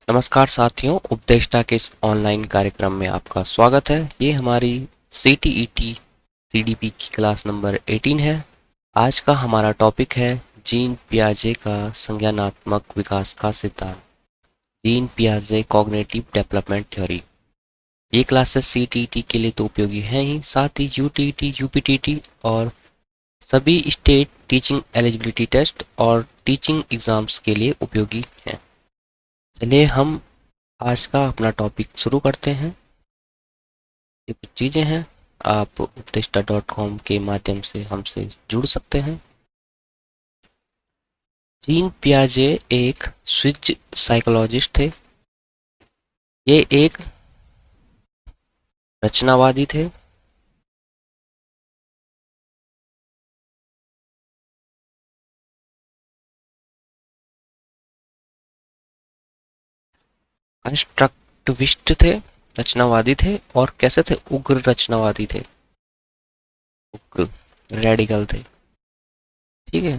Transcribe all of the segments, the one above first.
नमस्कार साथियों, उपदेष्टा के इस ऑनलाइन कार्यक्रम में आपका स्वागत है। ये हमारी CTET CDP की क्लास नंबर 18 है। आज का हमारा टॉपिक है जीन पियाजे का संज्ञानात्मक विकास का सिद्धांत, जीन पियाजे कॉग्निटिव डेवलपमेंट थ्योरी। ये क्लासेस CTET के लिए तो उपयोगी हैं ही, साथ ही UTET, UPTT और सभी स्टेट टीचिंग एलिजिबिलिटी टेस्ट और टीचिंग एग्जाम्स के लिए उपयोगी हैं। चलिए हम आज का अपना टॉपिक शुरू करते हैं। ये कुछ चीज़ें हैं, आप उपदेष्टा.com के माध्यम से हमसे जुड़ सकते हैं। जीन पियाजे एक स्विस साइकोलॉजिस्ट थे। ये एक रचनावादी थे। कंस्ट्रक्टिविस्ट थे, रचनावादी थे। और कैसे थे? उग्र रचनावादी थे, उग्र रेडिकल थे। ठीक है।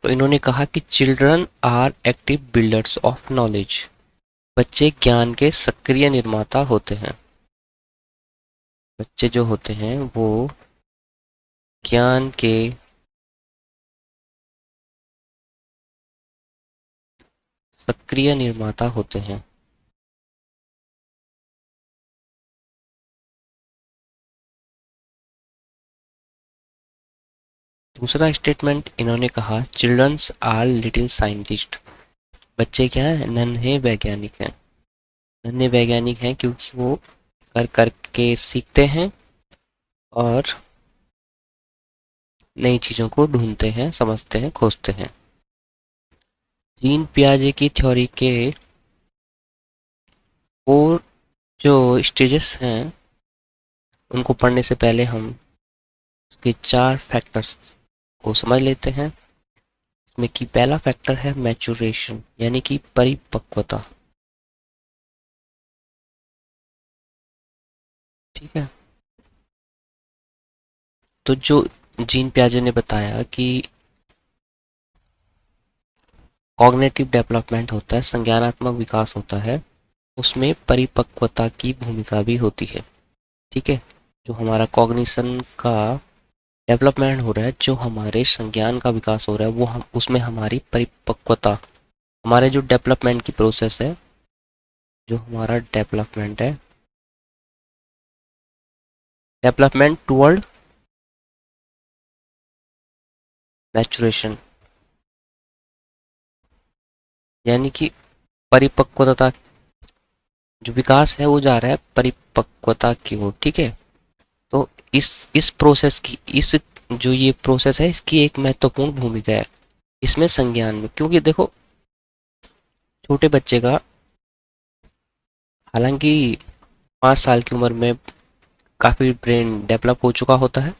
तो इन्होंने कहा कि children are active builders of knowledge. बच्चे ज्ञान के सक्रिय निर्माता होते हैं। बच्चे जो होते हैं वो ज्ञान के सक्रिय निर्माता होते हैं। दूसरा स्टेटमेंट इन्होंने कहा, चिल्ड्रंस आर लिटिल साइंटिस्ट। बच्चे क्या हैं? नन्हे वैज्ञानिक हैं। नन्हे वैज्ञानिक हैं क्योंकि वो कर कर के सीखते हैं और नई चीज़ों को ढूंढते हैं, समझते हैं, खोजते हैं। जीन पियाजे की थ्योरी के फोर जो स्टेजेस हैं उनको पढ़ने से पहले हम उसके 4 फैक्टर्स को समझ लेते हैं। इसमें कि पहला फैक्टर है मैचुरेशन, यानी कि परिपक्वता। ठीक है। तो जो जीन पियाजे ने बताया कि कॉग्निटिव डेवलपमेंट होता है, संज्ञानात्मक विकास होता है, उसमें परिपक्वता की भूमिका भी होती है। ठीक है। जो हमारा कॉग्निशन का डेवलपमेंट हो रहा है, जो हमारे संज्ञान का विकास हो रहा है, वो हम उसमें हमारी परिपक्वता, हमारे जो डेवलपमेंट की प्रोसेस है, जो हमारा डेवलपमेंट है, डेवलपमेंट टुवर्ड मैचुरेशन, यानी कि परिपक्वता, जो विकास है वो जा रहा है परिपक्वता की ओर। ठीक है। तो इस प्रोसेस की, इस जो ये प्रोसेस है, इसकी एक महत्वपूर्ण भूमिका है इसमें संज्ञान में। क्योंकि देखो, छोटे बच्चे का, हालांकि 5 साल की उम्र में काफ़ी ब्रेन डेवलप हो चुका होता है,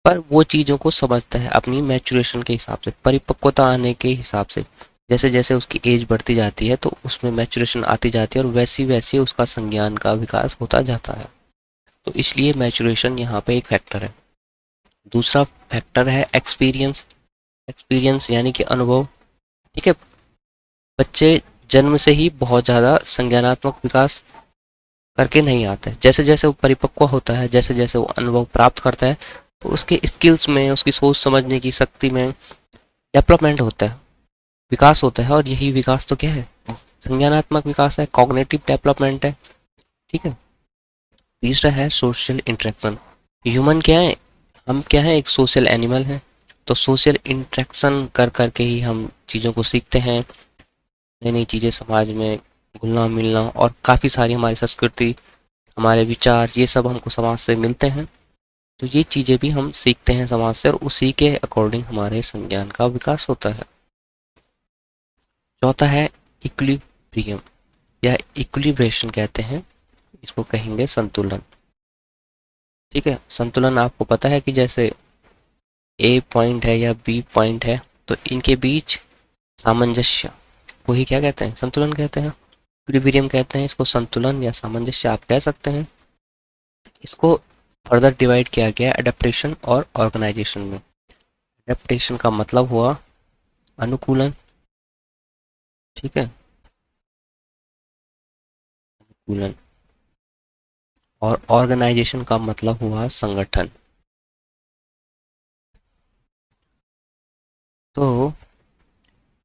पर वो चीज़ों को समझता है अपनी मैचुरेशन के हिसाब से, परिपक्वता आने के हिसाब से। जैसे जैसे उसकी एज बढ़ती जाती है तो उसमें मैचुरेशन आती जाती है और वैसी वैसी उसका संज्ञान का विकास होता जाता है। तो इसलिए मैचुरेशन यहाँ पे एक फैक्टर है। दूसरा फैक्टर है एक्सपीरियंस। एक्सपीरियंस यानी कि अनुभव। ठीक है। बच्चे जन्म से ही बहुत ज़्यादा संज्ञानात्मक विकास करके नहीं आता है। जैसे जैसे वो परिपक्व होता है, जैसे जैसे वो अनुभव प्राप्त करता है, तो उसके स्किल्स में, उसकी सोच समझने की शक्ति में डेवलपमेंट होता है, विकास होता है। और यही विकास तो क्या है? संज्ञानात्मक विकास है, कॉग्निटिव डेवलपमेंट है। ठीक है। तीसरा है सोशल इंटरेक्शन। ह्यूमन क्या है? हम क्या है? एक सोशल एनिमल है। तो सोशल इंटरेक्शन कर करके ही हम चीज़ों को सीखते हैं, नई नई चीज़ें समाज में घुलना मिलना, और काफ़ी सारी हमारी संस्कृति, हमारे विचार, ये सब हमको समाज से मिलते हैं। तो ये चीज़ें भी हम सीखते हैं समाज से, और उसी के अकॉर्डिंग हमारे संज्ञान का विकास होता है। चौथा है इक्विलिब्रियम, या इक्विलिब्रेशन कहते हैं इसको, कहेंगे संतुलन। ठीक है। संतुलन आपको पता है कि जैसे ए पॉइंट है या बी पॉइंट है, तो इनके बीच सामंजस्य, वही क्या कहते हैं? संतुलन कहते हैं। इक्विलिब्रियम कहते हैं इसको, संतुलन या सामंजस्य आप कह सकते हैं। इसको फर्दर डिवाइड किया गया एडेप्टेशन और ऑर्गेनाइजेशन में। एडेप्टेशन का मतलब हुआ अनुकूलन, ठीक है, अनुकूलन। और ऑर्गेनाइजेशन का मतलब हुआ संगठन। तो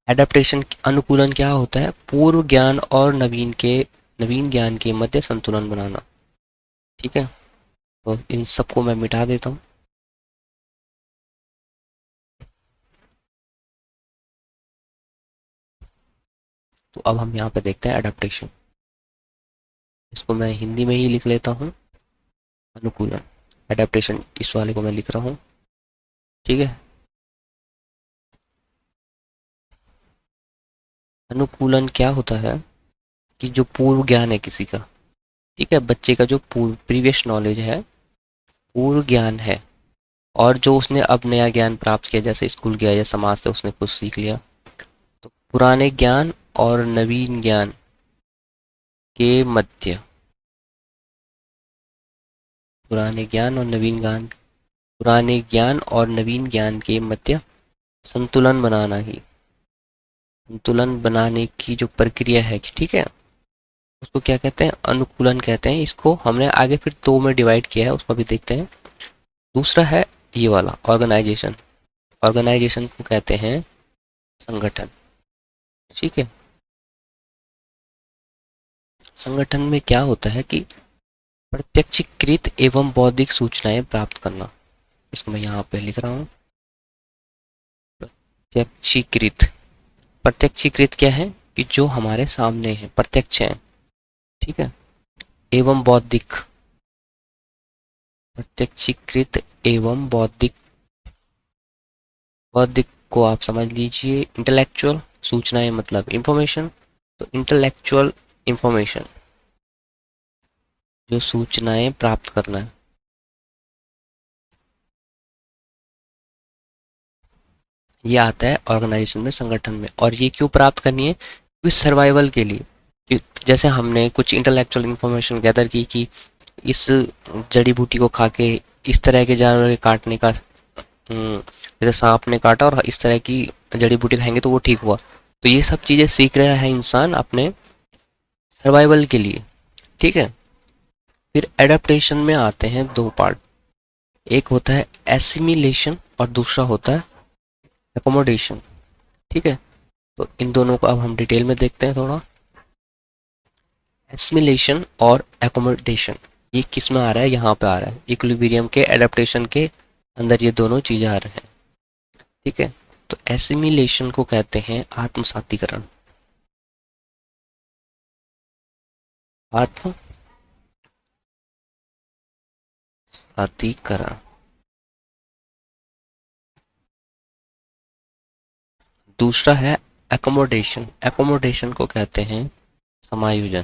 एडेप्टेशन अनुकूलन क्या होता है? पूर्व ज्ञान और नवीन ज्ञान के मध्य संतुलन बनाना। ठीक है, तो इन सबको मैं मिटा देता हूँ। तो अब हम यहाँ पे देखते हैं एडेप्टेशन। इसको मैं हिंदी में ही लिख लेता हूँ, अनुकूलन। एडेप्टेशन इस वाले को मैं लिख रहा हूँ। ठीक है, अनुकूलन क्या होता है कि जो पूर्व ज्ञान है किसी का, ठीक है, बच्चे का जो पूर्व प्रीवियस नॉलेज है, पूर्व ज्ञान है, और जो उसने अब नया ज्ञान प्राप्त किया, जैसे स्कूल गया या समाज से उसने कुछ सीख लिया, तो पुराने ज्ञान और नवीन ज्ञान के मध्य, पुराने ज्ञान और नवीन ज्ञान पुराने ज्ञान और नवीन ज्ञान के मध्य संतुलन बनाना ही, संतुलन बनाने की जो प्रक्रिया है, ठीक है, उसको क्या कहते हैं? अनुकूलन कहते हैं। इसको हमने आगे फिर दो में डिवाइड किया है, उसको भी देखते हैं। दूसरा है ये वाला ऑर्गेनाइजेशन। ऑर्गेनाइजेशन को कहते हैं संगठन। ठीक है, संगठन में क्या होता है कि प्रत्यक्षीकृत एवं बौद्धिक सूचनाएं प्राप्त करना। इसको मैं यहाँ पे लिख रहा हूँ, प्रत्यक्षीकृत। प्रत्यक्षीकृत क्या है कि जो हमारे सामने है, प्रत्यक्ष है। ठीक है, एवं बौद्धिक, प्रत्यक्षीकृत एवं बौद्धिक। बौद्धिक को आप समझ लीजिए इंटेलेक्चुअल, सूचनाएं मतलब इंफॉर्मेशन। तो इंटेलेक्चुअल इंफॉर्मेशन, जो सूचनाएं प्राप्त करना है, ये आता है ऑर्गेनाइजेशन में, संगठन में। और ये क्यों प्राप्त करनी है? क्योंकि सर्वाइवल के लिए। जैसे हमने कुछ इंटेलेक्चुअल इंफॉर्मेशन गैदर की कि इस जड़ी बूटी को खा के इस तरह के जानवर के काटने का, जैसे सांप ने काटा और इस तरह की जड़ी बूटी खाएंगे तो वो ठीक हुआ। तो ये सब चीज़ें सीख रहा है इंसान अपने सर्वाइवल के लिए। ठीक है, फिर एडेप्टेशन में आते हैं दो पार्ट। एक होता है एसिमिलेशन और दूसरा होता है एकोमोडेशन। ठीक है, तो इन दोनों को अब हम डिटेल में देखते हैं थोड़ा। एसिमिलेशन और एकोमोडेशन ये किस में आ रहा है? यहाँ पे आ रहा है इक्विलिब्रियम के, एडेप्टेशन के अंदर ये दोनों चीजें आ रहे हैं। ठीक है, तो एसिमिलेशन को कहते हैं आत्मसातीकरण। आत्मसातीकरण। दूसरा है एकोमोडेशन। एकोमोडेशन को कहते हैं समायोजन।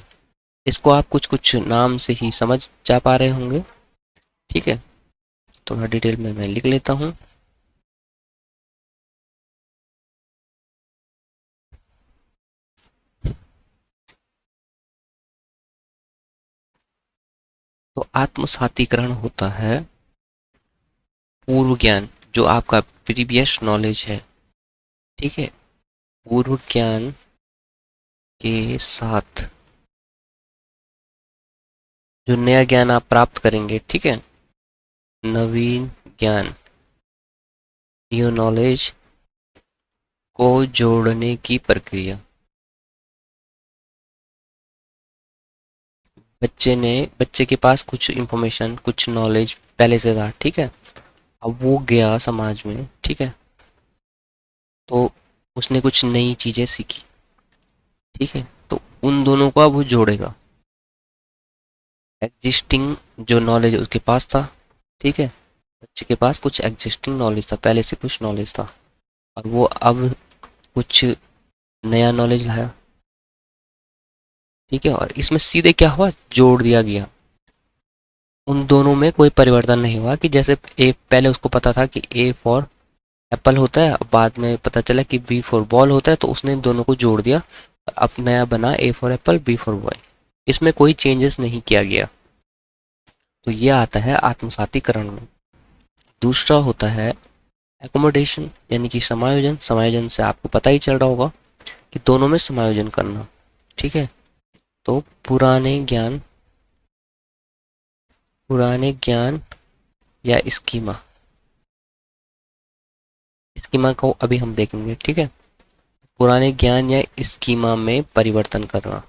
इसको आप कुछ कुछ नाम से ही समझ जा पा रहे होंगे। ठीक है, थोड़ा डिटेल में मैं लिख लेता हूँ। तो आत्मसातीकरण होता है पूर्व ज्ञान, जो आपका प्रीवियस नॉलेज है, ठीक है, पूर्व ज्ञान के साथ जो नया ज्ञान आप प्राप्त करेंगे, ठीक है, नवीन ज्ञान, न्यू नॉलेज को जोड़ने की प्रक्रिया। बच्चे के पास कुछ इंफॉर्मेशन, कुछ नॉलेज पहले से था, ठीक है, अब वो गया समाज में, ठीक है, तो उसने कुछ नई चीजें सीखी। ठीक है, तो उन दोनों को अब वो जोड़ेगा। एग्जिस्टिंग जो नॉलेज उसके पास था, ठीक है, बच्चे के पास कुछ एग्जिस्टिंग नॉलेज था, पहले से कुछ नॉलेज था, और वो अब कुछ नया नॉलेज लाया। ठीक है, और इसमें सीधे क्या हुआ? जोड़ दिया गया। उन दोनों में कोई परिवर्तन नहीं हुआ कि जैसे ए पहले उसको पता था कि ए फॉर एप्पल होता है, अब बाद में पता चला कि बी फॉर बॉल होता है, तो उसने दोनों को जोड़ दिया। अब नया बना A for apple, B for boy. इसमें कोई चेंजेस नहीं किया गया। तो ये आता है आत्मसातीकरण में। दूसरा होता है एकोमोडेशन, यानी कि समायोजन। समायोजन से आपको पता ही चल रहा होगा कि दोनों में समायोजन करना। ठीक है, तो पुराने ज्ञान या स्कीमा, स्कीमा को अभी हम देखेंगे। ठीक है, पुराने ज्ञान या स्कीमा में परिवर्तन करना।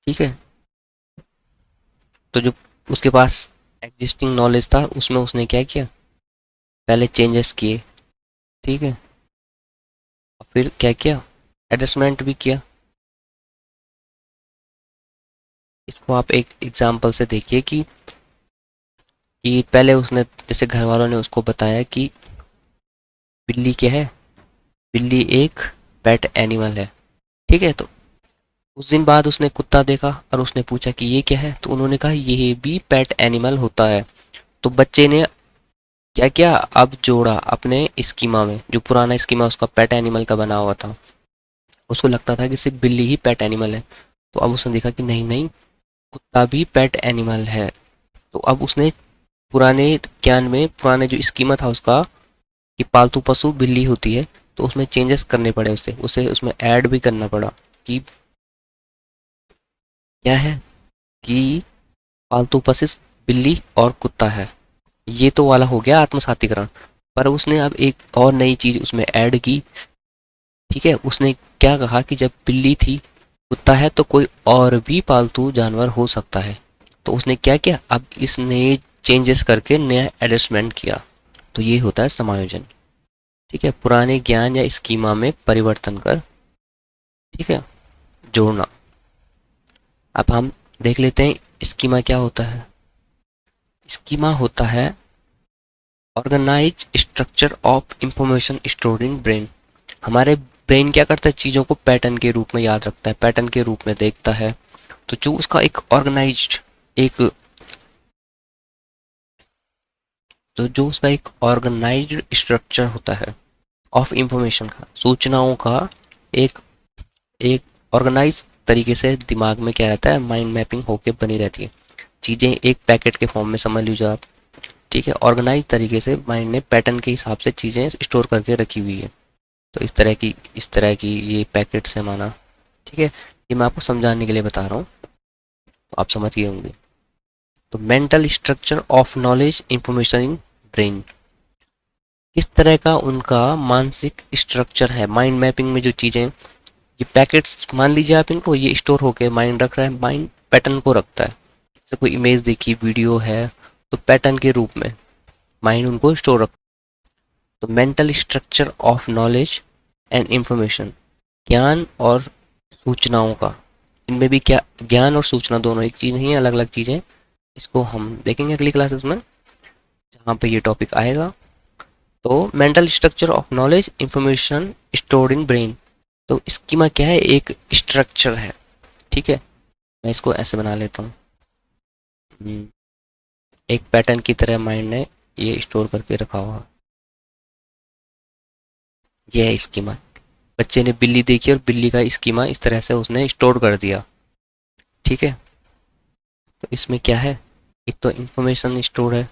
ठीक है, तो जो उसके पास एग्जिस्टिंग नॉलेज था उसमें उसने क्या किया, पहले चेंजेस किए। ठीक है, और फिर क्या किया, एडजस्टमेंट भी किया। इसको आप एक एग्जांपल से देखिए कि पहले उसने, जैसे घर वालों ने उसको बताया कि बिल्ली क्या है, बिल्ली एक पेट एनिमल है। ठीक है, तो उस दिन बाद उसने कुत्ता देखा और उसने पूछा कि ये क्या है, तो उन्होंने कहा ये भी पेट एनिमल होता है। तो बच्चे ने क्या किया, अब जोड़ा अपने स्कीमा में, जो पुराना स्कीमा उसका पेट एनिमल का बना हुआ था, उसको लगता था कि सिर्फ बिल्ली ही पेट एनिमल है। तो अब उसने देखा कि नहीं नहीं, कुत्ता भी पेट एनिमल है। तो अब उसने पुराने ज्ञान में, पुराने जो स्कीमा था उसका कि पालतू पशु बिल्ली होती है, तो उसमें चेंजेस करने पड़े, उसे उसे उसमें ऐड भी करना पड़ा कि क्या है, कि पालतू पशु बिल्ली और कुत्ता है। ये तो वाला हो गया आत्मसातीकरण। पर उसने अब एक और नई चीज उसमें ऐड की। ठीक है, उसने क्या कहा कि जब बिल्ली थी, कुत्ता है, तो कोई और भी पालतू जानवर हो सकता है। तो उसने क्या किया, अब इसने चेंजेस करके नया एडजस्टमेंट किया। तो ये होता है समायोजन। ठीक है, पुराने ज्ञान या स्कीमा में परिवर्तन कर, ठीक है, जोड़ना। अब हम देख लेते हैं स्कीमा क्या होता है। स्कीमा होता है organise structure of information stored in brain. हमारे ब्रेन क्या करता है, चीज़ों को पैटर्न के रूप में याद रखता है, पैटर्न के रूप में देखता है। तो जो उसका एक ऑर्गेनाइज्ड, एक तो जो उसका एक ऑर्गेनाइज्ड स्ट्रक्चर होता है ऑफ इंफॉर्मेशन का, सूचनाओं का एक एक ऑर्गेनाइज तरीके से दिमाग में क्या रहता है, माइंड मैपिंग होके बनी रहती है। चीज़ें एक पैकेट के फॉर्म में समझ लीजिए आप। ठीक है, ऑर्गेनाइज तरीके से माइंड ने पैटर्न के हिसाब से चीज़ें स्टोर करके रखी हुई है। तो इस तरह की ये पैकेट्स है माना। ठीक है, ये मैं आपको समझाने के लिए बता रहा हूँ, तो आप समझ गए होंगे। तो mental structure of knowledge information in brain, किस तरह का उनका मानसिक स्ट्रक्चर है, माइंड मैपिंग में जो चीज़ें, ये पैकेट्स मान लीजिए आप इनको, ये स्टोर होके माइंड रख रहा है, माइंड पैटर्न को रखता है। जैसे कोई इमेज देखी, वीडियो है, तो पैटर्न के रूप में माइंड उनको स्टोर रखता है। तो mental structure of knowledge and information, ज्ञान और सूचनाओं का, इनमें भी क्या, ज्ञान और सूचना दोनों एक चीज़ नहीं है, अलग अलग चीज़ें। इसको हम देखेंगे अगली क्लासेस में जहाँ पे ये टॉपिक आएगा। तो mental structure of knowledge information stored in brain, तो स्कीमा क्या है, एक स्ट्रक्चर है। ठीक है, मैं इसको ऐसे बना लेता हूँ। एक पैटर्न की तरह माइंड ने ये स्टोर करके रखा हुआ, ये है स्कीमा। बच्चे ने बिल्ली देखी और बिल्ली का स्कीमा इस तरह से उसने स्टोर कर दिया। ठीक है, तो इसमें क्या है, एक तो इंफॉर्मेशन स्टोर है,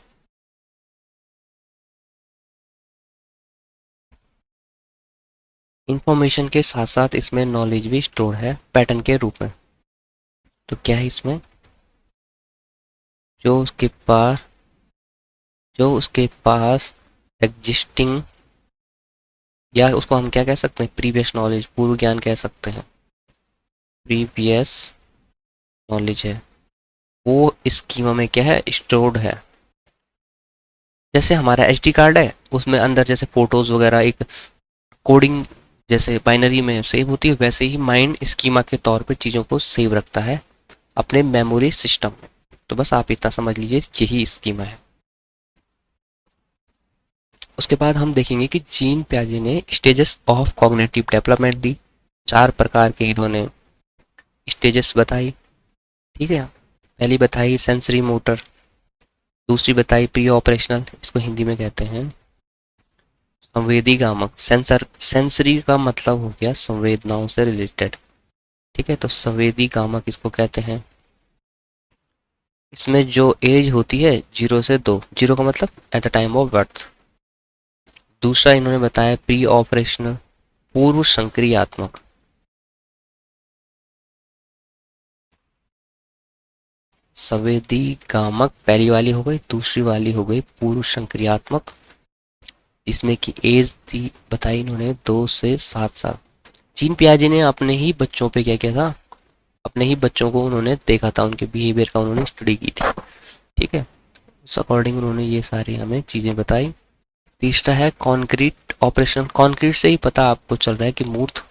इंफॉर्मेशन के साथ साथ इसमें नॉलेज भी स्टोर है पैटर्न के रूप में। तो क्या है इसमें, जो उसके पास जो उसके पास एग्जिस्टिंग, या उसको हम क्या कह सकते हैं, प्रीवियस नॉलेज, पूर्व ज्ञान कह सकते हैं, प्रीवियस नॉलेज है, वो स्कीमा में क्या है, स्टोर्ड है। जैसे हमारा एचडी कार्ड है, उसमें अंदर जैसे फोटोज वगैरह एक कोडिंग जैसे बाइनरी में सेव होती है, वैसे ही माइंड स्कीमा के तौर पे चीज़ों को सेव रखता है अपने मेमोरी सिस्टम में। तो बस आप इतना समझ लीजिए, यही स्कीमा है। उसके बाद हम देखेंगे कि जीन प्याजे ने स्टेजेस ऑफ कॉग्निटिव डेवलपमेंट दी, 4 प्रकार के इन्होंने स्टेजेस बताई। ठीक है, पहली बताई सेंसरी मोटर, दूसरी बताई प्री ऑपरेशनल, इसको हिंदी में कहते हैं संवेदी गामक। सेंसरी का मतलब हो गया संवेदनाओं से रिलेटेड। ठीक है, तो संवेदी गामक इसको कहते हैं। इसमें जो एज होती है 0 से 2, 0 का मतलब at the time of birth, दूसरा इन्होंने बताया प्री ऑपरेशनल, पूर्व संक्रियात्मक। संवेदीगामक पहली वाली हो गई, दूसरी वाली हो गई पूर्व संक्रियात्मक। इसमें की एज थी बताई इन्होंने 2 से 7 साल। जीन पियाजे ने अपने ही बच्चों पे क्या किया था, अपने ही बच्चों को उन्होंने देखा था, उनके बिहेवियर का उन्होंने स्टडी की थी। ठीक है, उस अकॉर्डिंग उन्होंने ये सारी हमें चीज़ें बताई। तीसरा है कॉन्क्रीट ऑपरेशन। कॉन्क्रीट से ही पता आपको चल रहा है कि मूर्त।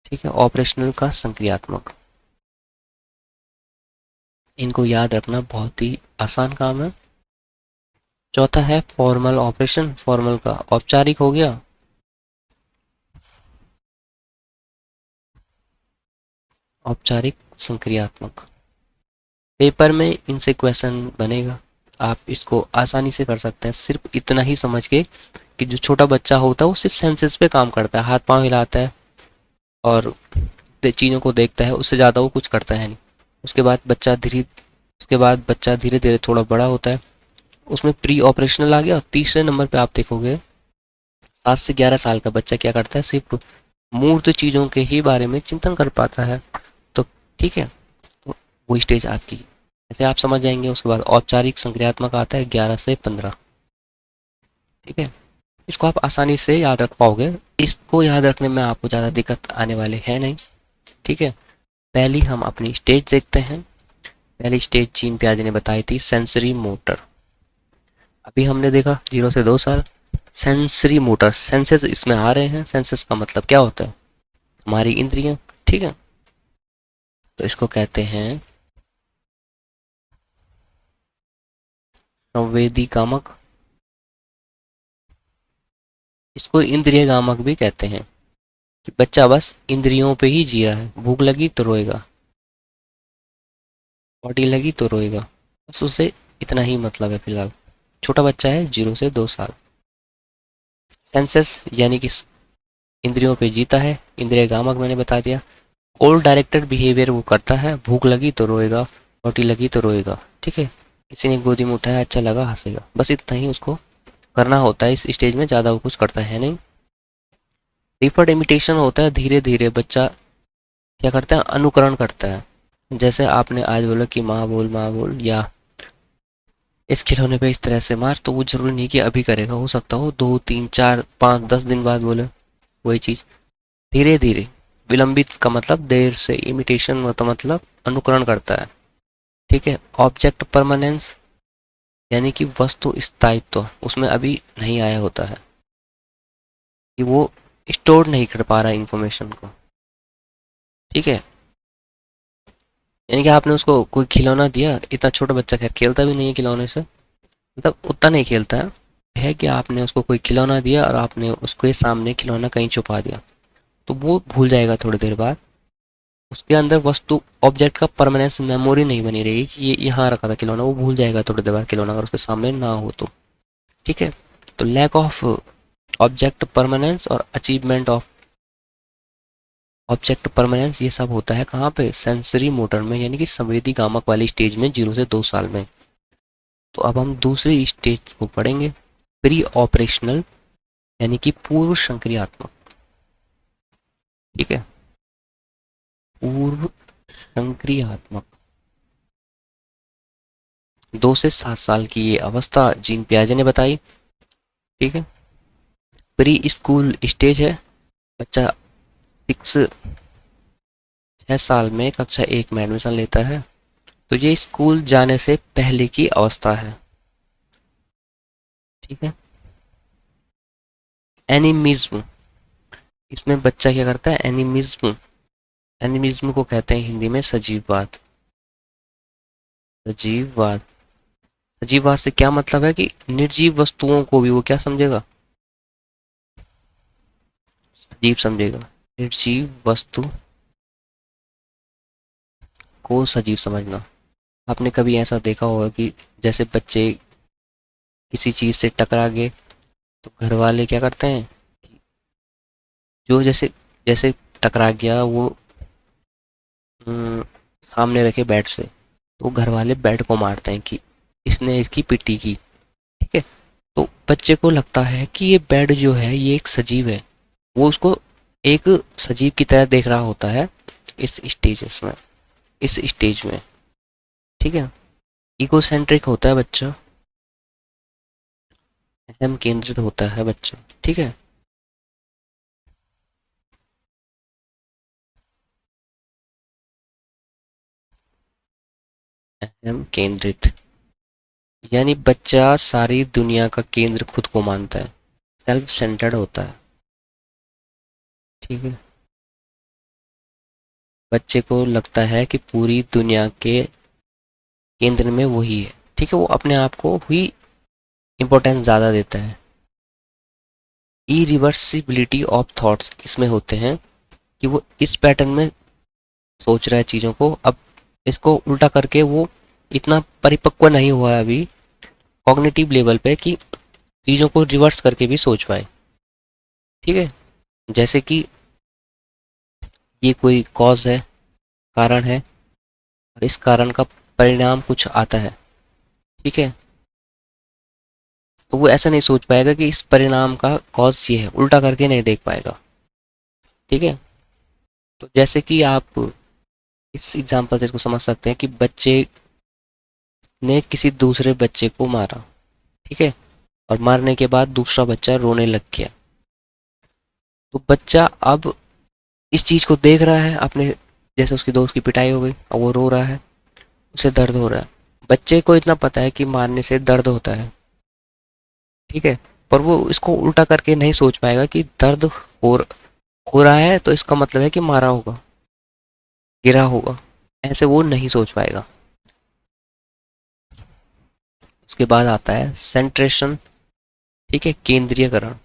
ठीक है, ऑपरेशनल का संक्रियात्मक। इनको याद रखना बहुत ही आसान काम है। चौथा है फॉर्मल ऑपरेशन। फॉर्मल का औपचारिक हो गया। औपचारिक संक्रियात्मक। पेपर में इनसे क्वेश्चन बनेगा, आप इसको आसानी से कर सकते हैं सिर्फ इतना ही समझ के कि जो छोटा बच्चा होता है वो सिर्फ सेंसेस पे काम करता है, हाथ पांव हिलाता है और चीज़ों को देखता है, उससे ज़्यादा वो कुछ करता है नहीं। उसके बाद बच्चा धीरे उसके बाद बच्चा धीरे धीरे थोड़ा बड़ा होता है, उसमें प्री ऑपरेशनल आ गया। और तीसरे नंबर पे आप देखोगे 7 से 11 साल का बच्चा क्या करता है, सिर्फ मूर्त चीज़ों के ही बारे में चिंतन कर पाता है। तो ठीक है, तो वो स्टेज आपकी, ऐसे आप समझ जाएंगे। उसके बाद औपचारिक संक्रियात्मक आता है 11 से 15। ठीक है, इसको आप आसानी से याद रख पाओगे, इसको याद रखने में आपको ज़्यादा दिक्कत आने वाले है नहीं। ठीक है, पहली हम अपनी स्टेज देखते हैं। पहली स्टेज जीन पियाजे ने बताई थी सेंसरी मोटर। अभी हमने देखा 0 से 2 साल। सेंसरी मोटर, सेंसेस इसमें आ रहे हैं। सेंसेस का मतलब क्या होता है, हमारी इंद्रियां। ठीक है, तो इसको कहते हैं संवेदी कामक। इसको इंद्रिय गामक भी कहते हैं कि बच्चा बस इंद्रियों पे ही जी रहा है, भूख लगी तो रोएगा, बॉडी लगी तो रोएगा, बस उसे इतना ही मतलब है फिलहाल। छोटा बच्चा है 0 से 2 साल। सेंसेस यानी कि इंद्रियों पे जीता है, इंद्रिय गामक मैंने बता दिया। ओल्ड डायरेक्टेड बिहेवियर वो करता है, भूख लगी तो रोएगा, रोटी लगी तो रोएगा। ठीक है, किसी ने गोदी में उठाया अच्छा लगा हंसेगा, बस इतना ही उसको करना होता है। इस स्टेज में ज़्यादा वो कुछ करता है नहीं। डिफर्ड इमिटेशन होता है, धीरे धीरे बच्चा क्या करता है, अनुकरण करता है। जैसे आपने आज बोला कि माँ बोल या इस खिलौने पे इस तरह से मार, तो वो जरूरी नहीं कि अभी करेगा, हो सकता हो 2 3 4 5 10 दिन बाद बोले वही चीज़। धीरे धीरे, विलंबित का मतलब देर से, इमिटेशन का मतलब अनुकरण करता है। ठीक है, ऑब्जेक्ट परमानेंस यानी कि वस्तु स्थायित्व उसमें अभी नहीं आया होता है, कि वो स्टोर नहीं कर पा रहा है इंफॉर्मेशन को। ठीक है, यानी कि आपने उसको कोई खिलौना दिया, इतना छोटा बच्चा खैर खेलता भी नहीं है खिलौने से, मतलब उतना नहीं खेलता है कि आपने उसको कोई खिलौना दिया और आपने उसके सामने खिलौना कहीं छुपा दिया, तो वो भूल जाएगा थोड़ी देर बाद। उसके अंदर वस्तु ऑब्जेक्ट का परमानेंस मेमोरी नहीं बनी रहेगी कि ये यहाँ रखा था खिलौना, वो भूल जाएगा थोड़ी देर बाद खिलौना अगर उसके सामने ना हो तो। ठीक है, तो लैक ऑफ ऑब्जेक्ट परमानेंस और अचीवमेंट ऑफ ऑब्जेक्ट परमानेंस ये सब होता है कहाँ पे, सेंसरी मोटर में, यानी कि संवेदी गामक वाली स्टेज में 0 से 2 साल में। तो अब हम दूसरी स्टेज को पढ़ेंगे, प्री ऑपरेशनल यानी कि पूर्व संक्रियात्मक। ठीक है, पूर्व संक्रियात्मक 2 से 7 साल की ये अवस्था जीन पियाजे ने बताई। ठीक है, प्री स्कूल स्टेज है, बच्चा 6 साल में कक्षा 1 में एडमिशन लेता है, तो ये स्कूल जाने से पहले की अवस्था है। ठीक है, एनिमिज्म, इसमें बच्चा क्या करता है, एनिमिज्म। एनिमिज्म को कहते हैं हिंदी में सजीववाद। सजीववाद, सजीववाद से क्या मतलब है कि निर्जीव वस्तुओं को भी वो क्या समझेगा, सजीव समझेगा। निर्जीव वस्तु को सजीव समझना। आपने कभी ऐसा देखा होगा कि जैसे बच्चे किसी चीज से टकरा गए तो घर वाले क्या करते हैं, जो जैसे जैसे टकरा गया वो हम्म, सामने रखे बेड से, तो घर वाले बेड को मारते हैं कि इसने इसकी पिट्टी की। ठीक है, तो बच्चे को लगता है कि ये बेड जो है ये एक सजीव है, वो उसको एक सजीव की तरह देख रहा होता है इस स्टेज में। ठीक है, इकोसेंट्रिक होता है बच्चा, अहम केंद्रित होता है बच्चा। ठीक है, अहम केंद्रित यानी बच्चा सारी दुनिया का केंद्र खुद को मानता है, सेल्फ सेंटर्ड होता है। ठीक है, बच्चे को लगता है कि पूरी दुनिया के केंद्र में वही है। ठीक है, वो अपने आप को ही इम्पोर्टेंस ज़्यादा देता है। इरिवर्सिबिलिटी ऑफ थॉट्स इसमें होते हैं कि वो इस पैटर्न में सोच रहा है चीज़ों को, अब इसको उल्टा करके वो इतना परिपक्व नहीं हुआ है अभी कॉग्निटिव लेवल पे कि चीज़ों को रिवर्स करके भी सोच पाए। ठीक है, जैसे कि ये कोई कॉज है, कारण है, और इस कारण का परिणाम कुछ आता है। ठीक है, तो वो ऐसा नहीं सोच पाएगा कि इस परिणाम का कॉज ये है, उल्टा करके नहीं देख पाएगा। ठीक है, तो जैसे कि आप इस एग्जांपल से इसको समझ सकते हैं कि बच्चे ने किसी दूसरे बच्चे को मारा। ठीक है, और मारने के बाद दूसरा बच्चा रोने लग गया, तो बच्चा अब इस चीज को देख रहा है अपने, जैसे उसकी दोस्त की पिटाई हो गई और वो रो रहा है, उसे दर्द हो रहा है। बच्चे को इतना पता है कि मारने से दर्द होता है। ठीक है, पर वो इसको उल्टा करके नहीं सोच पाएगा कि दर्द हो रहा है तो इसका मतलब है कि मारा होगा, गिरा होगा, ऐसे वो नहीं सोच पाएगा। उसके बाद आता है सेंट्रेशन। ठीक है, केंद्रीयकरण।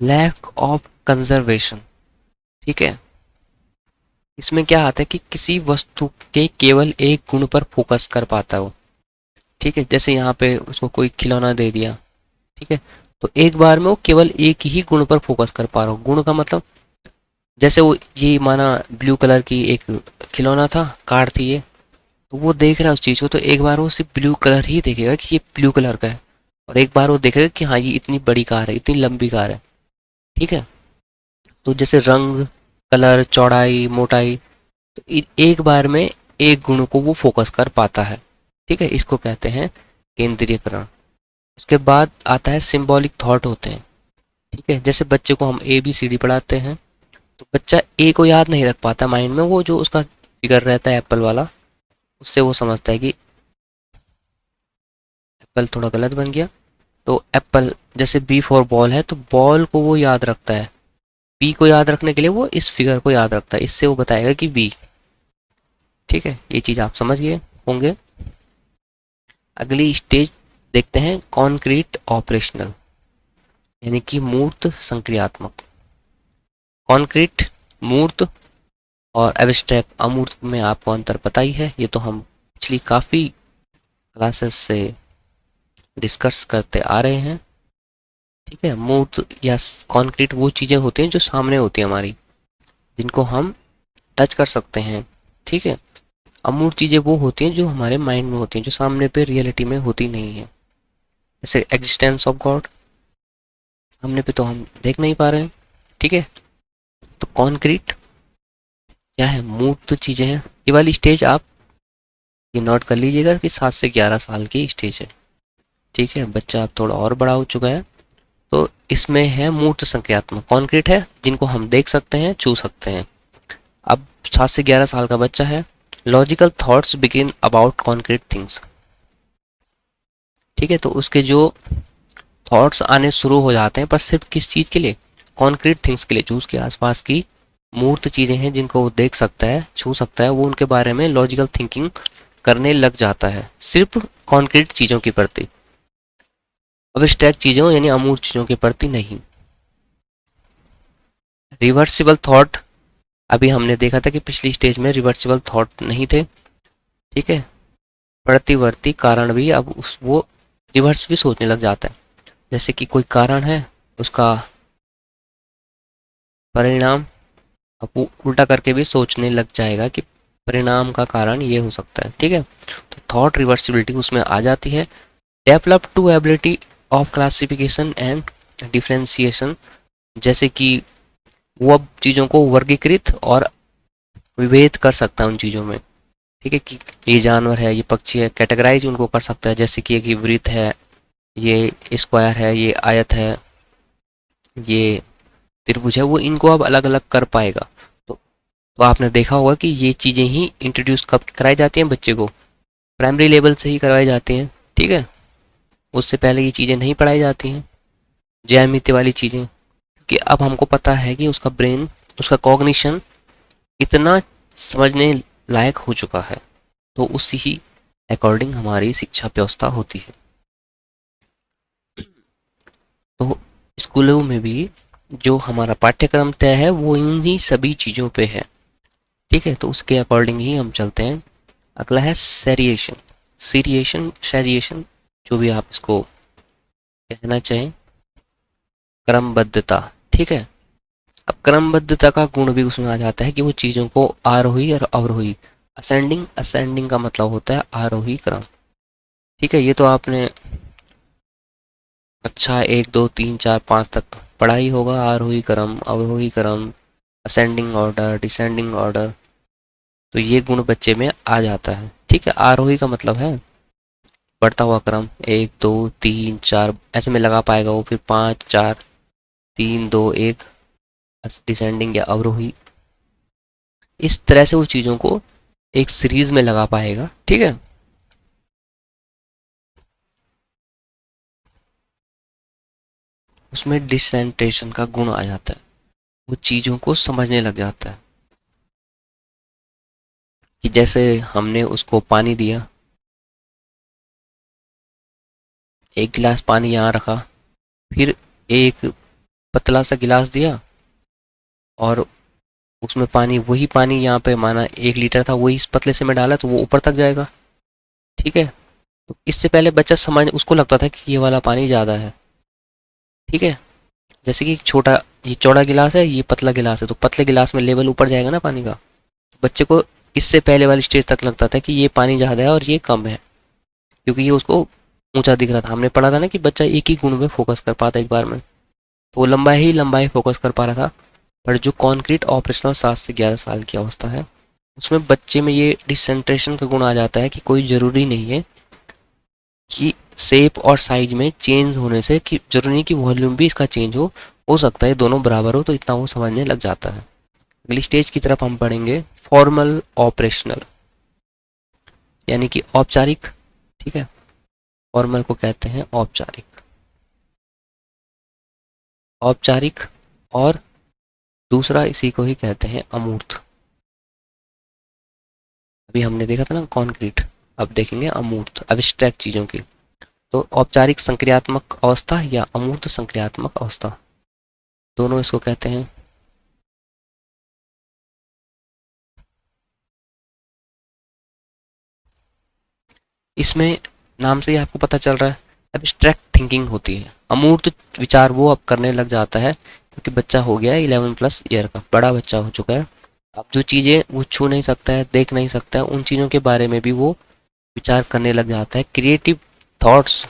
Lack of conservation. ठीक है, इसमें क्या आता है कि किसी वस्तु के केवल एक गुण पर फोकस कर पाता हो। ठीक है, जैसे यहाँ पे उसको कोई खिलौना दे दिया। ठीक है, तो एक बार में वो केवल एक ही गुण पर फोकस कर पा रहा हो। गुण का मतलब जैसे वो ये माना ब्लू कलर की एक खिलौना था, कार थी ये, तो वो देख रहा है उस चीज़ को, तो एक बार वो सिर्फ ब्लू कलर ही देखेगा कि ये ब्लू कलर का है, और एक बार वो देखेगा कि हाँ ये इतनी बड़ी कार है, इतनी लंबी कार है। ठीक है, तो जैसे रंग, कलर, चौड़ाई, मोटाई, तो एक बार में एक गुण को वो फोकस कर पाता है। ठीक है, इसको कहते हैं केंद्रीयकरण। उसके बाद आता है सिंबॉलिक थॉट होते हैं। ठीक है, जैसे बच्चे को हम ABCD पढ़ाते हैं, तो बच्चा ए को याद नहीं रख पाता माइंड में, वो जो उसका फिगर रहता है एप्पल वाला, उससे वो समझता है कि एप्पल थोड़ा गलत बन गया, तो एप्पल, जैसे B फॉर बॉल है तो बॉल को वो याद रखता है, बी को याद रखने के लिए वो इस फिगर को याद रखता है, इससे वो बताएगा कि बी। ठीक है, ये चीज़ आप समझ गए होंगे। अगली स्टेज देखते हैं कॉन्क्रीट ऑपरेशनल, यानी कि मूर्त संक्रियात्मक। कॉन्क्रीट मूर्त और एब्स्ट्रैक्ट अमूर्त में आपको अंतर पता ही है, ये तो हम पिछली काफ़ी क्लासेस से डिस्कस करते आ रहे हैं। ठीक है, मूर्त या कॉन्क्रीट वो चीज़ें होती हैं जो सामने होती हैं हमारी, जिनको हम टच कर सकते हैं। ठीक है, अमूर्त चीज़ें वो होती हैं जो हमारे माइंड में होती हैं, जो सामने पे रियलिटी में होती नहीं है। जैसे एग्जिस्टेंस ऑफ गॉड, सामने पे तो हम देख नहीं पा रहे हैं। ठीक है, तो कॉन्क्रीट क्या है, मूर्त चीज़ें हैं। ये वाली स्टेज आप ये नोट कर लीजिएगा कि 7 से 11 साल की स्टेज है। ठीक है, बच्चा अब थोड़ा और बड़ा हो चुका है, तो इसमें है मूर्त संक्रियात्मक। कॉन्क्रीट है जिनको हम देख सकते हैं, छू सकते हैं। अब 7 से 11 साल का बच्चा है, logical thoughts begin about concrete things. ठीक है, तो उसके जो थॉट्स आने शुरू हो जाते हैं, पर सिर्फ किस चीज़ के लिए, कॉन्क्रीट थिंग्स के लिए, जो उसके आसपास की मूर्त चीज़ें हैं जिनको वो देख सकता है, छू सकता है, वो उनके बारे में लॉजिकल थिंकिंग करने लग जाता है, सिर्फ कॉन्क्रीट चीज़ों के प्रति, अब्स्ट्रैक्ट चीज़ों यानी अमूर्त चीज़ों के प्रति नहीं। रिवर्सिबल थॉट, अभी हमने देखा था कि पिछली स्टेज में रिवर्सिबल थॉट नहीं थे। ठीक है, प्रतिवर्ती कारण भी अब उस वो रिवर्स भी सोचने लग जाता है। जैसे कि कोई कारण है, उसका परिणाम अब वो उल्टा करके भी सोचने लग जाएगा कि परिणाम का कारण ये हो सकता है। ठीक है, तो थॉट रिवर्सिबिलिटी उसमें आ जाती है। Develop to ability of classification and differentiation, जैसे कि वो अब चीज़ों को वर्गीकृत और विभेद कर सकता है उन चीज़ों में। ठीक है, कि ये जानवर है, ये पक्षी है, कैटेगराइज उनको कर सकता है, जैसे कि एक वृत्त है, ये स्क्वायर है, ये आयत है, ये त्रिभुज है, वो इनको अब अलग अलग कर पाएगा। तो आपने देखा होगा कि ये चीज़ें ही इंट्रोड्यूस कब कराई जाती हैं बच्चे को, प्राइमरी लेवल से ही करवाई जाती हैं। ठीक है, उससे पहले ये चीज़ें नहीं पढ़ाई जाती हैं, ज्यामिति वाली चीज़ें, क्योंकि अब हमको पता है कि उसका ब्रेन, उसका कॉग्निशन इतना समझने लायक हो चुका है, तो उसी ही अकॉर्डिंग हमारी शिक्षा व्यवस्था होती है। तो स्कूलों में भी जो हमारा पाठ्यक्रम तय है वो इन्हीं सभी चीज़ों पे है। ठीक है, तो उसके अकॉर्डिंग ही हम चलते हैं। अगला है सेरिएशन, सीरिएशन, शेरिएशन, जो भी आप इसको कहना चाहें, क्रमबद्धता। ठीक है, अब क्रमबद्धता का गुण भी उसमें आ जाता है कि वो चीज़ों को आरोही और अवरोही, असेंडिंग, असेंडिंग का मतलब होता है आरोही क्रम। ठीक है, ये तो आपने कक्षा 1 2 3 4 5 तक पढ़ा ही होगा, आरोही क्रम, अवरोही क्रम, असेंडिंग ऑर्डर, डिसेंडिंग ऑर्डर। तो ये गुण बच्चे में आ जाता है। ठीक है, आरोही का मतलब है बढ़ता हुआ क्रम, 1 2 3 4 ऐसे में लगा पाएगा वो, फिर 5 4 3 2 1, डिसेंडिंग या अवरोही, इस तरह से वो चीज़ों को एक सीरीज में लगा पाएगा। ठीक है, उसमें डिसेंट्रेशन का गुण आ जाता है, वो चीज़ों को समझने लग जाता है। कि जैसे हमने उसको पानी दिया, एक गिलास पानी यहाँ रखा, फिर एक पतला सा गिलास दिया और उसमें पानी, वही पानी यहाँ पे माना 1 लीटर था, वही इस पतले से में डाला तो वो ऊपर तक जाएगा। ठीक है, तो इससे पहले बच्चा समझ, उसको लगता था कि ये वाला पानी ज़्यादा है। ठीक है, जैसे कि एक छोटा, ये चौड़ा गिलास है, ये पतला गिलास है, तो पतले गिलास में लेवल ऊपर जाएगा ना पानी का। तो बच्चे को इससे पहले वाली स्टेज तक लगता था कि ये पानी ज़्यादा है और ये कम है, क्योंकि ये उसको ऊंचा दिख रहा था। हमने पढ़ा था ना कि बच्चा एक ही गुण में फोकस कर पाता एक बार में, तो वो लंबाई फोकस कर पा रहा था। पर जो कॉन्क्रीट ऑपरेशनल 7 से 11 साल की अवस्था है, उसमें बच्चे में ये डिसेंट्रेशन का गुण आ जाता है कि कोई ज़रूरी नहीं है कि शेप और साइज में चेंज होने से, कि जरूरी नहीं कि वॉल्यूम भी इसका चेंज हो सकता है दोनों बराबर हो, तो इतना वो समझने लग जाता है। अगली स्टेज की तरफ हम पढ़ेंगे फॉर्मल ऑपरेशनल, यानी कि औपचारिक। ठीक है, फॉर्मल को कहते हैं औपचारिक, औपचारिक, और दूसरा इसी को ही कहते हैं अमूर्त। अभी हमने देखा था ना कॉन्क्रीट, अब देखेंगे अमूर्त, अब्स्ट्रैक्ट चीज़ों की। तो औपचारिक संक्रियात्मक अवस्था या अमूर्त संक्रियात्मक अवस्था, दोनों इसको कहते हैं। इसमें नाम से ही आपको पता चल रहा है, एब्स्ट्रैक्ट थिंकिंग होती है। अमूर्त विचार वो अब करने लग जाता है क्योंकि बच्चा हो गया है 11+ ईयर का, बड़ा बच्चा हो चुका है। अब जो चीज़ें वो छू नहीं सकता है, देख नहीं सकता है, उन चीज़ों के बारे में भी वो विचार करने लग जाता है। Creative thoughts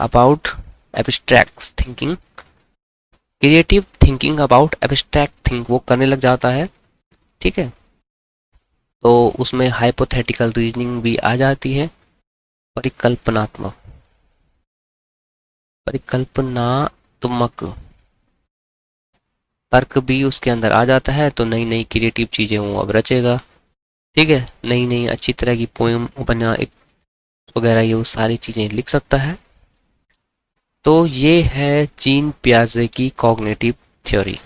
about abstract thinking, creative thinking about abstract think वो करने लग जाता है। ठीक है, तो उसमें हाइपोथेटिकल रीजनिंग भी आ जाती है। परिकल्पनात्मक, परिकल्पनात्मक तर्क भी उसके अंदर आ जाता है, तो नई नई क्रिएटिव चीज़ें वो अब रचेगा। ठीक है, नई नई अच्छी तरह की पोएम, उपन्यास वगैरह ये वो सारी चीज़ें लिख सकता है। तो ये है जीन पियाजे की कॉग्निटिव थ्योरी।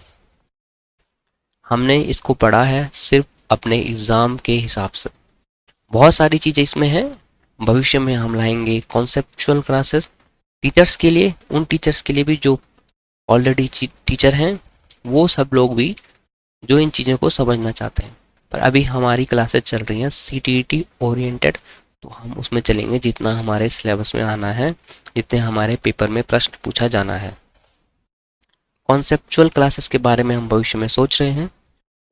हमने इसको पढ़ा है सिर्फ अपने एग्ज़ाम के हिसाब से, बहुत सारी चीज़ें इसमें हैं। भविष्य में हम लाएंगे कॉन्सेप्चुअल क्लासेस टीचर्स के लिए, उन टीचर्स के लिए भी जो ऑलरेडी टीचर हैं, वो सब लोग भी जो इन चीज़ों को समझना चाहते हैं। पर अभी हमारी क्लासेस चल रही हैं सीटीईटी ओरिएंटेड, तो हम उसमें चलेंगे जितना हमारे सिलेबस में आना है, जितने हमारे पेपर में प्रश्न पूछा जाना है। कॉन्सेप्चुअल क्लासेस के बारे में हम भविष्य में सोच रहे हैं,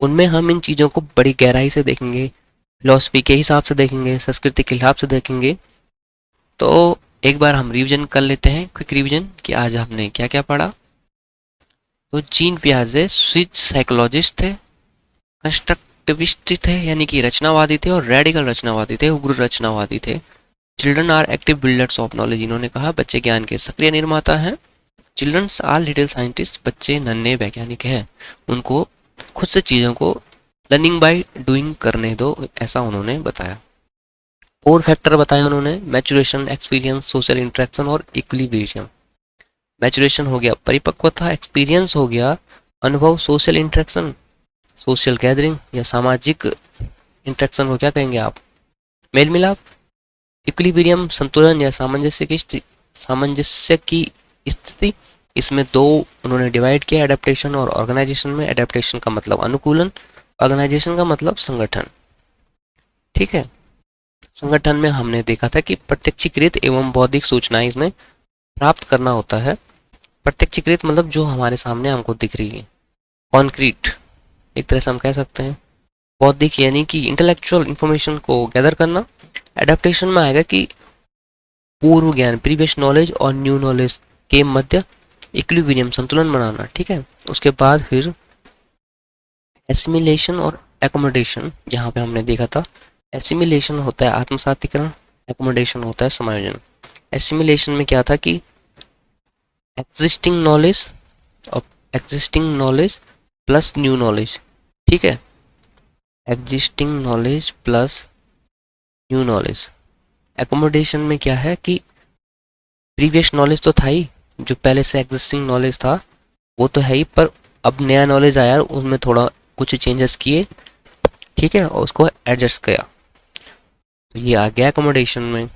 उनमें हम इन चीज़ों को बड़ी गहराई से देखेंगे, फिलॉसफी के हिसाब से देखेंगे, संस्कृति के हिसाब से देखेंगे। तो एक बार हम रिवीजन कर लेते हैं, क्विक रिवीजन, कि आज हमने क्या क्या पढ़ा। तो जीन पियाजे स्विस साइकोलॉजिस्ट थे, कंस्ट्रक्टिविस्ट थे यानी कि रचनावादी थे, और रेडिकल रचनावादी थे, उग्र रचनावादी थे। Children are active builders of knowledge, इन्होंने कहा बच्चे ज्ञान के सक्रिय निर्माता हैं। चिल्ड्रंस आर लिटिल साइंटिस्ट, बच्चे नन्हे वैज्ञानिक हैं, उनको खुद से चीज़ों को लर्निंग बाय डूइंग करने दो, ऐसा उन्होंने बताया। 4 फैक्टर बताए उन्होंने, मैचुरेशन, एक्सपीरियंस, सोशल इंटरेक्शन और इक्विलिब्रियम। मैचुरेशन हो गया परिपक्वता, एक्सपीरियंस हो गया अनुभव, सोशल इंटरेक्शन सोशल गैदरिंग या सामाजिक इंटरेक्शन को क्या कहेंगे आप, मेल मिलाप। इक्विलिब्रियम संतुलन या सामंजस्य की स्थिति। इसमें दो उन्होंने डिवाइड किया, एडेप्टेशन और ऑर्गेनाइजेशन में। एडेप्टेशन का मतलब अनुकूलन, ऑर्गेनाइजेशन का मतलब संगठन। ठीक है, संगठन में हमने देखा था कि प्रत्यक्षीकृत एवं बौद्धिक सूचनाएं इसमें प्राप्त करना होता है। प्रत्यक्षीकृत मतलब जो हमारे सामने हमको दिख रही है, कॉन्क्रीट एक तरह से हम कह सकते हैं। बौद्धिक यानी कि इंटेलेक्चुअल इंफॉर्मेशन को गैदर करना। एडेप्टेशन में आएगा कि पूर्व ज्ञान, प्रीवियस नॉलेज और न्यू नॉलेज के मध्य इक्विलिब्रियम, संतुलन बनाना। ठीक है, उसके बाद फिर एसिमिलेशन और एकोमोडेशन, यहाँ पे हमने देखा था एसिमिलेशन होता है आत्मसातीकरण, एकोमोडेशन होता है समायोजन। एसिमिलेशन में क्या था कि एग्जिस्टिंग नॉलेज और existing knowledge plus new knowledge. ठीक है, existing knowledge plus new knowledge. Accommodation में क्या है कि प्रीवियस नॉलेज तो था ही, जो पहले से एग्जिस्टिंग नॉलेज था वो तो है ही, पर अब नया नॉलेज आया, उसमें थोड़ा कुछ चेंजेस किए। ठीक है, और उसको एडजस्ट किया, तो ये आ गया एकोमोडेशन में।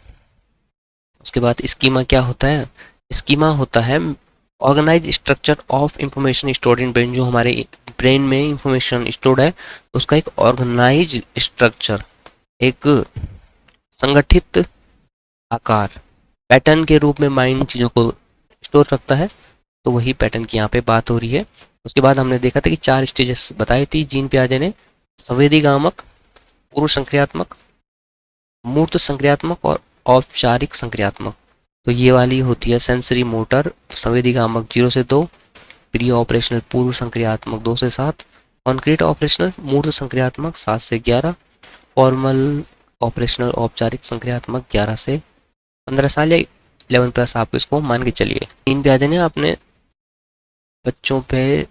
उसके बाद स्कीमा क्या होता है, स्कीमा होता है organise structure of information stored in brain. जो हमारे ब्रेन में इंफॉर्मेशन स्टोर्ड है उसका एक ऑर्गेनाइज स्ट्रक्चर, एक संगठित आकार, पैटर्न के रूप में माइंड चीज़ों को स्टोर रखता है। तो वही पैटर्न की यहाँ पे बात हो रही है। उसके बाद हमने देखा था कि 4 स्टेजेस बताई थी जीन पियाजे ने, संवेदीगामक, पूर्व संक्रियात्मक, मूर्त संक्रियात्मक और औपचारिक संक्रियात्मक। तो ये वाली होती है सेंसरी मोटर, संवेदीगामक 0 से 2, प्री ऑपरेशनल पूर्व संक्रियात्मक 2 से 7, कॉन्क्रीट ऑपरेशनल मूर्त संक्रियात्मक 7 से 11, फॉर्मल ऑपरेशनल औपचारिक संक्रियात्मक 11 से 15 साल या 11+ आप इसको मान के चलिए। जीन पियाजे ने अपने बच्चों पे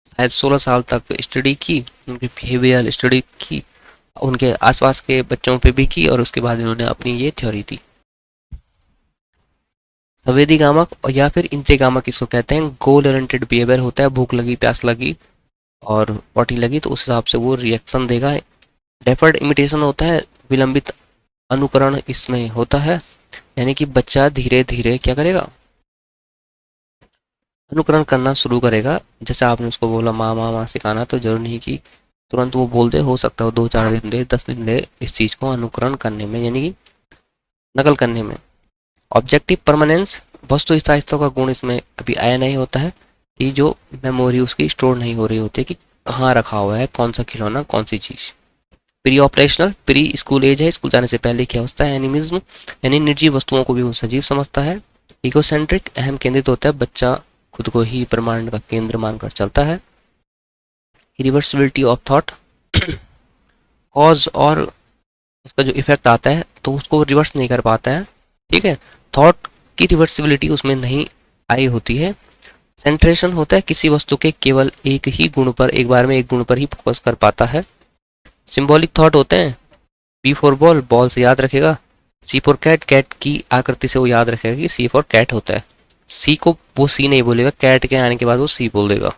शायद 16 साल तक स्टडी की, उनकी बिहेवियरल स्टडी की, उनके आसपास के बच्चों पे भी की, और उसके बाद इन्होंने अपनी ये थ्योरी दी। संवेदीगामक या फिर इंद्रियगामक इसको कहते हैं, गोल ओरिएंटेड बिहेवियर होता है, भूख लगी, प्यास लगी और पॉटी लगी तो उस हिसाब से वो रिएक्शन देगा। डेफर्ड इमिटेशन होता है, विलंबित अनुकरण इसमें होता है, यानी कि बच्चा धीरे धीरे क्या करेगा, अनुकरण करना शुरू करेगा। जैसे आपने उसको बोला माँ माँ माँ सिखाना, तो जरूर नहीं कि तुरंत वो बोल दे, हो सकता है 2-4 दिन दे, 10 दिन दे इस चीज़ को अनुकरण करने में, यानी कि नकल करने में। ऑब्जेक्टिव परमानेंस, वस्तु स्थायित्व का गुण इसमें अभी आया नहीं होता है, कि जो मेमोरी उसकी स्टोर नहीं हो रही होती है कि कहाँ रखा हुआ है, कौन सा खिलौना, कौन सी चीज़। Pre operational, pre school age है, स्कूल जाने से पहले क्या होता है, एनिमिज्म यानी निर्जीव वस्तुओं को भी वो सजीव समझता है। इकोसेंट्रिक, अहम केंद्रित होता है, बच्चा खुद को ही ब्रह्मांड का केंद्र मानकर चलता है। रिवर्सिबिलिटी ऑफ थॉट, कॉज और उसका जो इफेक्ट आता है तो उसको रिवर्स नहीं कर पाता है। ठीक है, थॉट की रिवर्सिबिलिटी उसमें नहीं आई होती है। सेंट्रेशन होता है, किसी वस्तु के केवल एक ही गुण पर, एक बार में एक गुण पर ही फोकस कर पाता है। सिंबॉलिक थॉट होते हैं, बी फॉर बॉल, बॉल से याद रखेगा। सी फॉर कैट, कैट की आकृति से वो याद रखेगा कि सी फॉर कैट होता है। सी को वो सी नहीं बोलेगा, कैट के आने के बाद वो सी बोल देगा।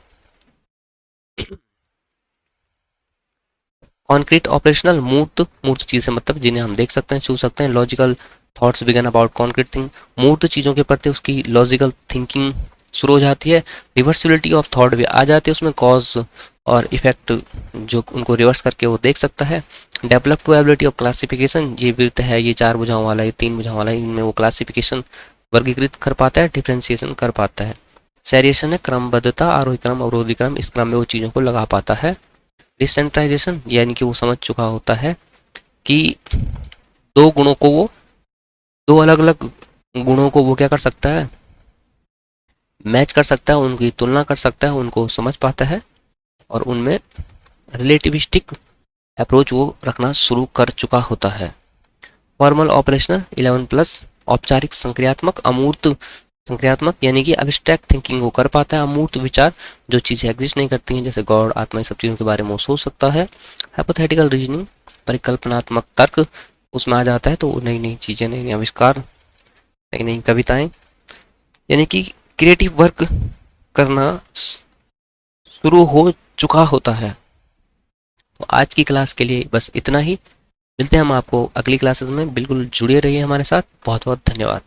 कॉन्क्रीट ऑपरेशनल, मूर्त, मूर्त चीज से मतलब जिन्हें हम देख सकते हैं, छू सकते हैं। Logical thoughts began about concrete thing, मूर्त चीजों के प्रति उसकी लॉजिकल थिंकिंग शुरू हो जाती है। रिवर्सिबिलिटी ऑफ थॉट भी आ जाती है उसमें, कॉज और इफेक्ट जो उनको रिवर्स करके वो देख सकता है। Develop to ability of classification, ये वृत्त है, ये 4 भुजाओं वाला, ये 3 भुजाओं वाला, इनमें वो क्लासिफिकेशन वर्गीकृत कर पाता है, डिफ्रेंसिएशन कर पाता है। सेरिएशन है क्रमबद्धता, आरोही क्रम, अवरोधी क्रम, इस क्रम में वो चीज़ों को लगा पाता है। डिसेंट्राइजेशन यानी कि वो समझ चुका होता है कि दो गुणों को वो दो अलग अलग गुणों को वो क्या कर सकता है, मैच कर सकता है, उनकी तुलना कर सकता है, उनको समझ पाता है और उनमें रिलेटिविस्टिक अप्रोच वो रखना शुरू कर चुका होता है। फॉर्मल ऑपरेशनल 11 प्लस औपचारिक संक्रियात्मक अमूर्त संक्रियात्मक यानी कि अब्स्ट्रैक्ट थिंकिंग वो कर पाता है। अमूर्त विचार जो चीज़ें एग्जिस्ट नहीं करती हैं जैसे गॉड आत्मा, सब चीज़ों के बारे में वो सोच सकता है। हाइपोथेटिकल रीजनिंग परिकल्पनात्मक तर्क उसमें आ जाता है, तो नई नई चीज़ें, नई नई आविष्कार, नई नई कविताएं, यानी कि क्रिएटिव वर्क करना शुरू हो चुका होता है। तो आज की क्लास के लिए बस इतना ही। मिलते हैं हम आपको अगली क्लासेस में। बिल्कुल जुड़े रहिए हमारे साथ। बहुत बहुत धन्यवाद।